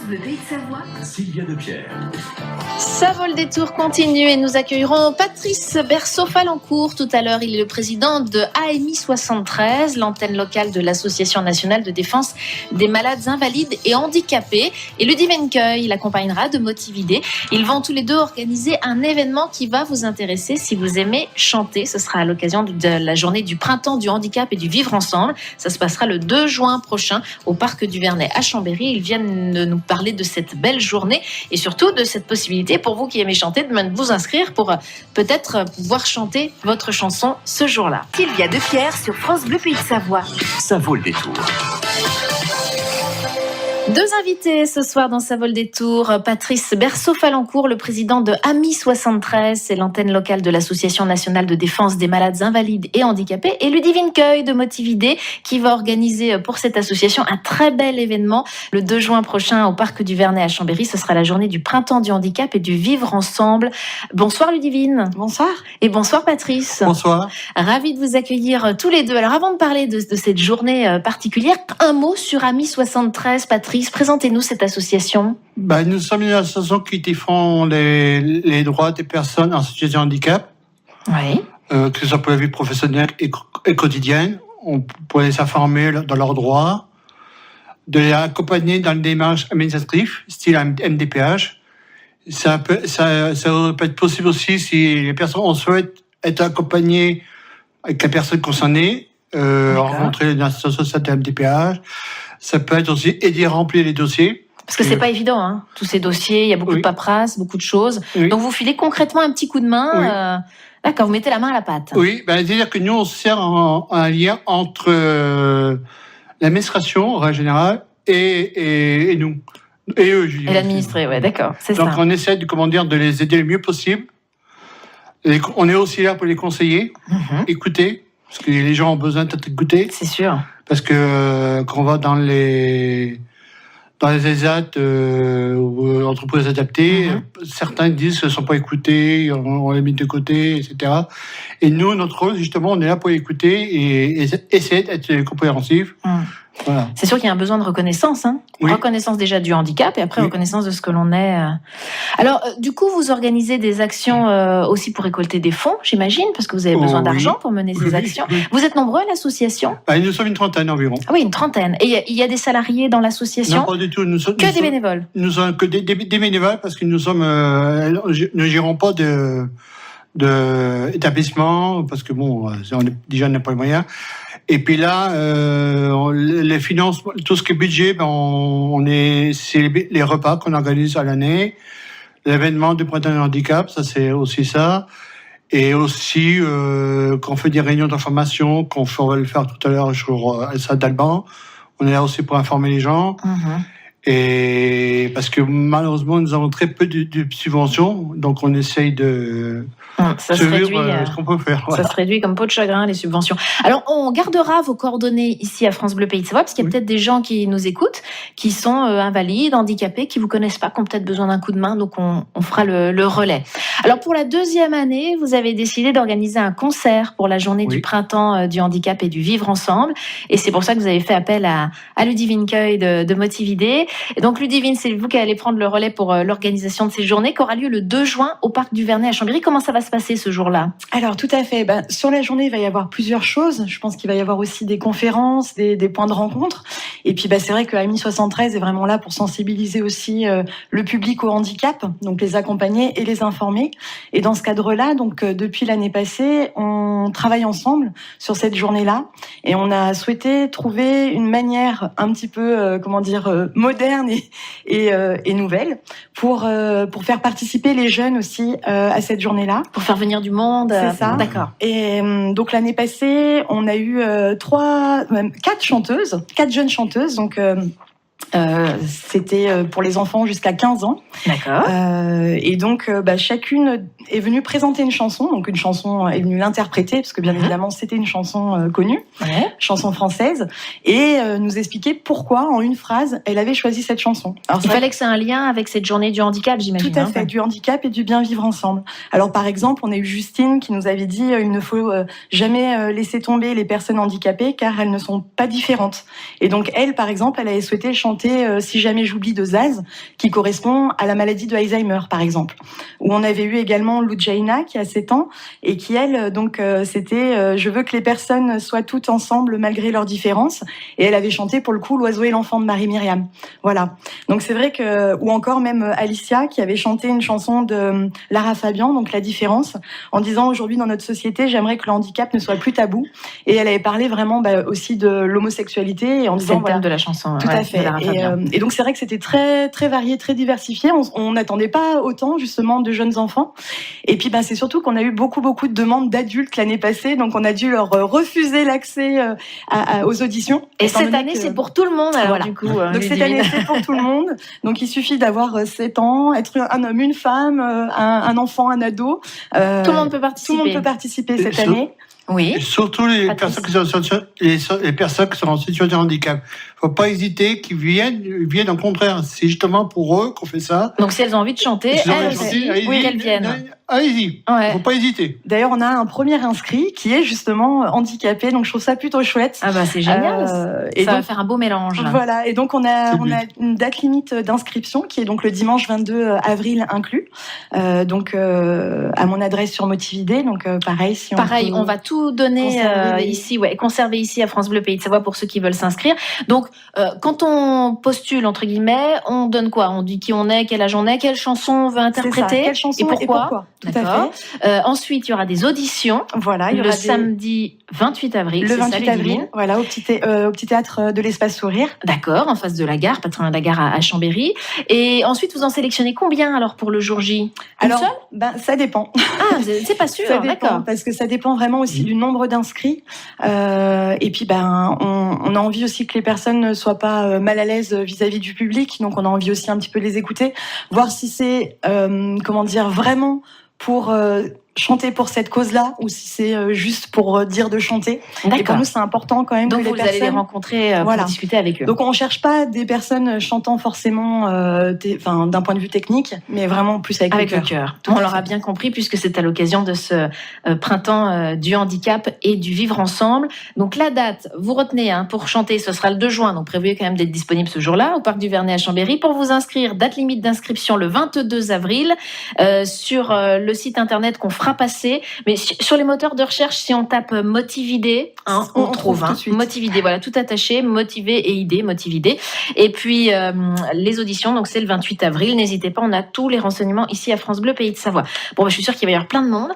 Bleu Pays de Savoie, Sylvia Depierre. Ça vaut le détour continue et nous accueillerons Patrice Berceau-Falancourt. Tout à l'heure, il est le président de AMI 73, l'antenne locale de l'Association nationale de défense des malades invalides et handicapés. Et Ludivine Cueil l'accompagnera de Motividé. Ils vont tous les deux organiser un événement qui va vous intéresser si vous aimez chanter. Ce sera à l'occasion de la journée du printemps du handicap et du vivre ensemble. Ça se passera le 2 juin prochain au parc du Vernet à Chambéry. Ils viennent de nous parler de cette belle journée et surtout de cette possibilité pour vous qui aimez chanter de vous inscrire pour peut-être pouvoir chanter votre chanson ce jour-là. Sylvia Depierre sur France Bleu Pays de Savoie. Ça vaut le détour. Deux invités ce soir dans Ça vaut le détour. Patrice Berceau-Falancourt, le président de AMI 73, c'est l'antenne locale de l'Association nationale de défense des malades invalides et handicapés, et Ludivine Cueil de Motividé, qui va organiser pour cette association un très bel événement le 2 juin prochain au parc du Vernet à Chambéry. Ce sera la journée du printemps du handicap et du vivre ensemble. Bonsoir Ludivine. Bonsoir. Et bonsoir Patrice. Bonsoir. Ravi de vous accueillir tous les deux. Alors avant de parler de cette journée particulière, un mot sur AMI 73, Patrice. Présentez-nous cette association. Nous sommes une association qui défend les droits des personnes en situation de handicap, Oui. Que ce soit pour la vie professionnelle et quotidienne. On pourrait les informer dans leurs droits, de les accompagner dans les démarches administratives, style MDPH. Ça peut être possible aussi si les personnes souhaitent être accompagnées avec la personne concernée, rencontrer une association sociale de MDPH. Ça peut être aussi aider à remplir les dossiers. Parce que c'est pas évident, hein, tous ces dossiers, il y a beaucoup de paperasse, beaucoup de choses. Oui. Donc vous filez concrètement un petit coup de main, d'accord, vous mettez la main à la pâte. Oui, c'est-à-dire que nous, on sert un lien entre l'administration, en règle générale, et nous. Et eux, je dis. Et l'administré, ouais, d'accord, c'est Donc ça. on essaie de les aider le mieux possible. On est aussi là pour les conseiller, écouter, parce que les gens ont besoin d'être écoutés. C'est sûr. Parce que quand on va dans les ESAT ou entreprises adaptées, certains disent qu'ils ne sont pas écoutés, on les met de côté, etc. Et nous, notre rôle, justement, on est là pour écouter et essayer d'être compréhensif. Voilà. C'est sûr qu'il y a un besoin de reconnaissance, hein. Oui. Reconnaissance déjà du handicap et après reconnaissance de ce que l'on est. Alors, du coup, vous organisez des actions aussi pour récolter des fonds, j'imagine, parce que vous avez besoin d'argent pour mener ces actions. Oui. Vous êtes nombreux à l'association ? Nous sommes une trentaine environ. Ah oui, une trentaine. Et il y a des salariés dans l'association ? Non, pas du tout. Que des bénévoles. Nous sommes que des bénévoles parce que nous sommes, ne gérons pas d'établissement parce que déjà on n'a pas les moyens. Et puis là, les finances, tout ce qui est budget, c'est les repas qu'on organise à l'année, l'événement du printemps du handicap, ça c'est aussi ça, et aussi qu'on fait des réunions d'information, on va le faire tout à l'heure sur la salle d'Alban. On est là aussi pour informer les gens. Et parce que malheureusement, nous avons très peu de subventions, donc on essaye de ça se réduit, ce qu'on peut faire. Voilà. Ça se réduit comme peau de chagrin, les subventions. Alors, on gardera vos coordonnées ici à France Bleu Pays de Savoie, parce qu'il y a peut-être des gens qui nous écoutent, qui sont invalides, handicapés, qui vous connaissent pas, qui ont peut-être besoin d'un coup de main, donc on fera le relais. Alors, pour la deuxième année, vous avez décidé d'organiser un concert pour la journée du printemps du handicap et du vivre ensemble, et c'est pour ça que vous avez fait appel à Ludivine Cueil de Motividé. Et donc, Ludivine, c'est vous qui allez prendre le relais pour l'organisation de ces journées, qui aura lieu le 2 juin au parc du Vernet à Chambéry. Comment ça va se passer ce jour-là ? Alors, tout à fait. Sur la journée, il va y avoir plusieurs choses. Je pense qu'il va y avoir aussi des conférences, des points de rencontre. Et puis, c'est vrai que AMI 73 est vraiment là pour sensibiliser aussi le public au handicap, donc les accompagner et les informer. Et dans ce cadre-là, donc depuis l'année passée, on travaille ensemble sur cette journée-là. Et on a souhaité trouver une manière un petit peu, moderne et nouvelle pour faire participer les jeunes aussi à cette journée-là. Pour faire venir du monde. C'est ça. D'accord. Et donc l'année passée, on a eu 4 jeunes chanteuses. Donc c'était pour les enfants jusqu'à 15 ans. D'accord. Et donc, chacune est venue présenter une chanson. Donc, une chanson est venue l'interpréter, parce que bien évidemment, c'était une chanson connue, chanson française, et nous expliquer pourquoi, en une phrase, elle avait choisi cette chanson. Alors, il fallait que c'est un lien avec cette journée du handicap, j'imagine. Tout à fait, du handicap et du bien vivre ensemble. Alors, par exemple, on a eu Justine qui nous avait dit il ne faut jamais laisser tomber les personnes handicapées, car elles ne sont pas différentes. Et donc, elle, par exemple, elle avait souhaité chanter chanté Si jamais j'oublie de Zaz, qui correspond à la maladie de Alzheimer, par exemple. Où on avait eu également Lujaina, qui a 7 ans, et qui, elle, c'était Je veux que les personnes soient toutes ensemble malgré leurs différences. Et elle avait chanté, pour le coup, L'oiseau et l'enfant de Marie-Myriam. Voilà. Donc c'est vrai que... Ou encore même Alicia, qui avait chanté une chanson de Lara Fabian, donc La différence, en disant aujourd'hui dans notre société, j'aimerais que le handicap ne soit plus tabou. Et elle avait parlé vraiment aussi de l'homosexualité et en disant c'est le thème de la chanson. Tout à fait. Et donc c'est vrai que c'était très très varié, très diversifié. On n'attendait pas autant justement de jeunes enfants. Et puis c'est surtout qu'on a eu beaucoup de demandes d'adultes l'année passée, donc on a dû leur refuser l'accès aux auditions. Et cette année c'est pour tout le monde. Alors voilà. Du coup, donc cette année c'est pour tout le monde. Donc il suffit d'avoir 7 ans, être un homme, une femme, un enfant, un ado. Tout le monde peut participer. Tout le monde peut participer cette année. Oui. Et surtout les personnes qui sont en situation de handicap. Faut pas hésiter, qu'ils viennent au contraire. C'est justement pour eux qu'on fait ça. Donc si elles ont envie de chanter, elles aussi, qu'elles viennent. Allez-y. Ouais. Faut pas hésiter. D'ailleurs, on a un premier inscrit qui est justement handicapé, donc je trouve ça plutôt chouette. Ah c'est génial. Et ça donc, va faire un beau mélange. Voilà. Et donc on a une date limite d'inscription qui est donc le dimanche 22 avril inclus. À mon adresse sur Motividé. Donc pareil, on va tout donner ici, conserver ici à France Bleu Pays de Savoie pour ceux qui veulent s'inscrire. Donc quand on postule entre guillemets, on donne quoi? On dit qui on est, quel âge on est, quelle chanson on veut interpréter, quelle chanson et pourquoi. Tout à fait. Ensuite, il y aura des auditions. Voilà, il y aura samedi 28 avril. Le 28 avril, voilà, au petit théâtre de l'Espace Sourire. D'accord, en face de la gare, pas très loin de la gare à Chambéry. Et ensuite, vous en sélectionnez combien alors pour le jour J? Alors, ça dépend. Ah, c'est pas sûr. Ça dépend, d'accord. parce que ça dépend vraiment aussi du nombre d'inscrits. Et puis, on a envie aussi que les personnes ne soient pas mal à l'aise vis-à-vis du public. Donc, on a envie aussi un petit peu de les écouter, voir si c'est, vraiment pour chanter pour cette cause-là ou si c'est juste pour dire de chanter. Et pour nous, c'est important quand même. Donc que vous allez les rencontrer pour discuter avec eux. Donc on cherche pas des personnes chantant forcément d'un point de vue technique, mais vraiment plus avec le cœur. On l'aura bien compris puisque c'est à l'occasion de ce printemps du handicap et du vivre ensemble. Donc la date, vous retenez pour chanter, ce sera le 2 juin, donc prévoyez quand même d'être disponible ce jour-là au Parc du Vernet à Chambéry. Pour vous inscrire, date limite d'inscription le 22 avril sur le site internet qu'on fera passer, mais sur les moteurs de recherche, si on tape Motividé, on trouve tout de suite. Motividé, voilà, tout attaché, motivé et idée, Motividé. Et puis les auditions, donc c'est le 28 avril. N'hésitez pas, on a tous les renseignements ici à France Bleu Pays de Savoie. Bon, je suis sûre qu'il va y avoir plein de monde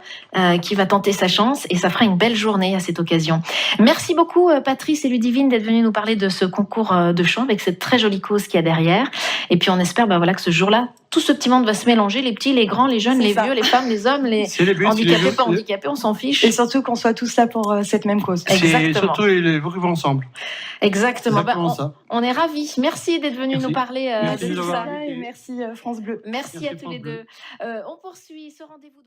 qui va tenter sa chance et ça fera une belle journée à cette occasion. Merci beaucoup Patrice et Ludivine d'être venus nous parler de ce concours de chant avec cette très jolie cause qu'il y a derrière. Et puis on espère que ce jour-là, tout ce petit monde va se mélanger, les petits, les grands, les jeunes, les vieux, les femmes, les hommes, les handicapés, pas handicapés, on s'en fiche. Et surtout qu'on soit tous là pour cette même cause. Exactement. Surtout les vivre ensemble. Exactement. On est ravis. Merci d'être venus nous parler de tout ça. Et merci France Bleu. Merci à tous les deux. On poursuit ce rendez-vous.